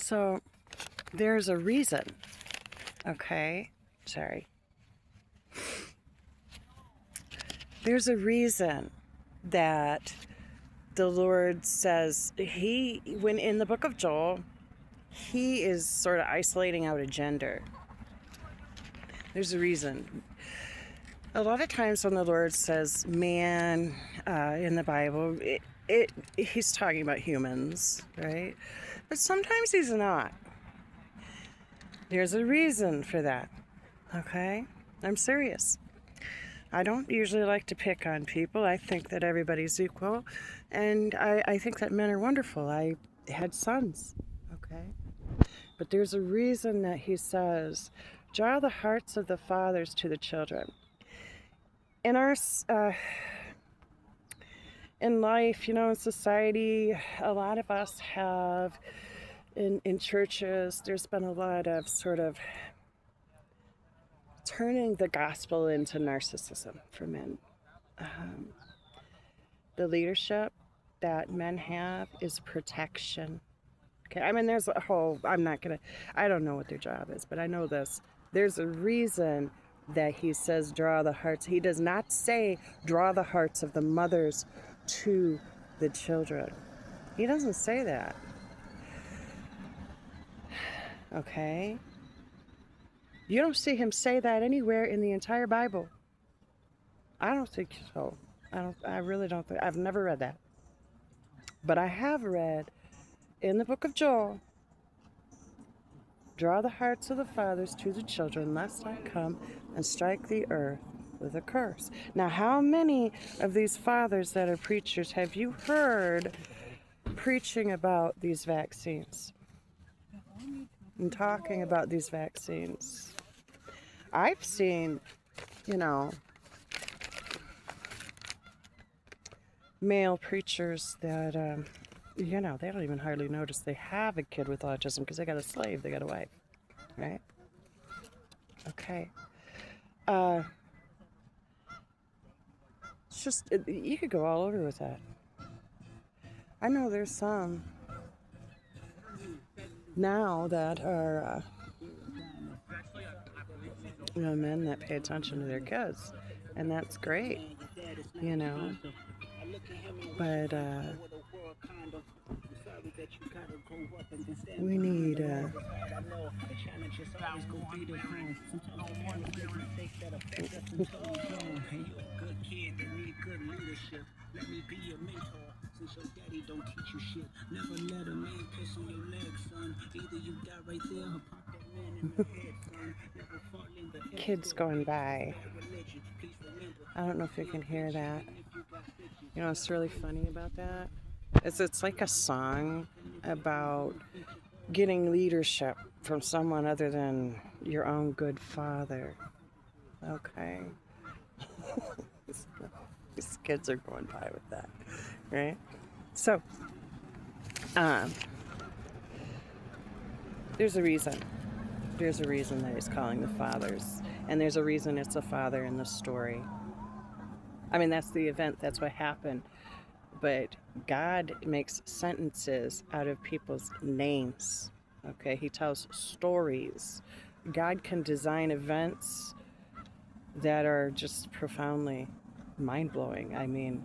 So there's a reason, okay? Sorry. There's a reason that the Lord says, when in the book of Joel, he is sort of isolating out a gender. There's a reason. A lot of times when the Lord says man in the Bible, he's talking about humans, right? But sometimes he's not. There's a reason for that, okay? I'm serious. I don't usually like to pick on people. I think that everybody's equal, and I think that men are wonderful. I had sons, okay? But there's a reason that he says, draw the hearts of the fathers to the children. In our in life, in society, a lot of us have, in churches, there's been a lot of sort of turning the gospel into narcissism for men. The leadership that men have is protection. Okay, I mean, there's a whole, I don't know what their job is, but I know this. There's a reason that he says draw the hearts. He does not say draw the hearts of the mothers to the children. He doesn't say that. Okay? You don't see him say that anywhere in the entire Bible. I don't think so. I really don't think. I've never read that. But I have read in the book of Joel, draw the hearts of the fathers to the children, lest I come and strike the earth with a curse. Now, how many of these fathers that are preachers have you heard preaching about these vaccines and talking about these vaccines? I've seen, male preachers that, they don't even hardly notice they have a kid with autism because they got a slave, they got a wife, right? Okay. It's just, you could go all over with that. I know there's some now that are men that pay attention to their kids, and that's great, but we need let me be your mentor. Since your daddy don't teach you shit, never let a man piss on your leg, son. Either you die right there or pop that man in the head, son. Never fall in the kids going by. I don't know if you can hear that. What's really funny about that? It's like a song about getting leadership from someone other than your own good father. Okay. These kids are going by with that, right? So, there's a reason. There's a reason that he's calling the fathers. And there's a reason it's a father in the story. I mean, that's the event. That's what happened. But God makes sentences out of people's names. Okay? He tells stories. God can design events that are just profoundly mind-blowing. I mean,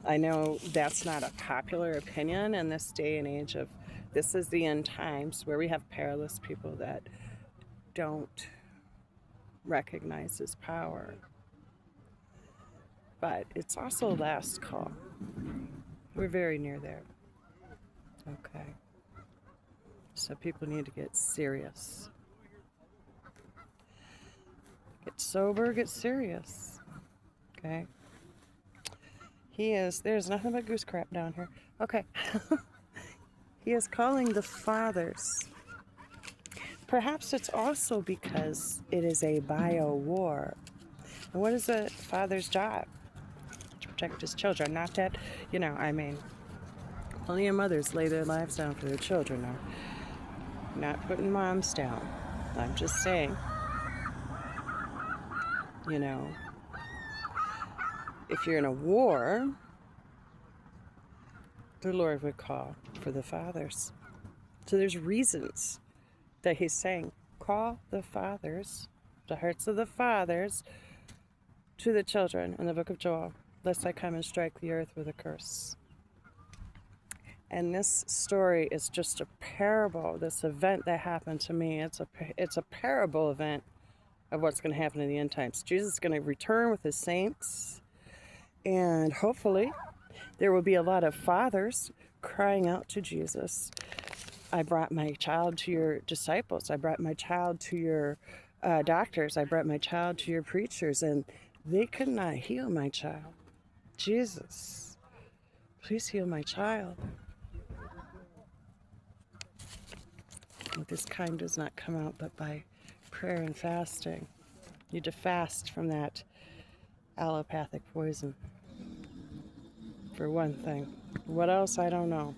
I know that's not a popular opinion in this day and age of this is the end times where we have perilous people that don't recognize his power. But it's also a last call. We're very near there. Okay. So people need to get serious. Get sober, get serious. Okay. There's nothing but goose crap down here. Okay. He is calling the fathers. Perhaps it's also because it is a biowar. And what is a father's job? To protect his children. Not that, plenty of mothers lay their lives down for their children. I'm not putting moms down. I'm just saying, if you're in a war, the Lord would call for the fathers. So there's reasons that he's saying, call the fathers, the hearts of the fathers, to the children in the book of Joel, lest I come and strike the earth with a curse. And this story is just a parable, this event that happened to me. It's a parable event of what's going to happen in the end times. Jesus is going to return with his saints, and hopefully there will be a lot of fathers crying out to Jesus. I brought my child to your disciples. I brought my child to your doctors. I brought my child to your preachers, and they could not heal my child. Jesus, please heal my child. This kind does not come out but by prayer and fasting. You need to fast from that allopathic poison, for one thing. What else? I don't know.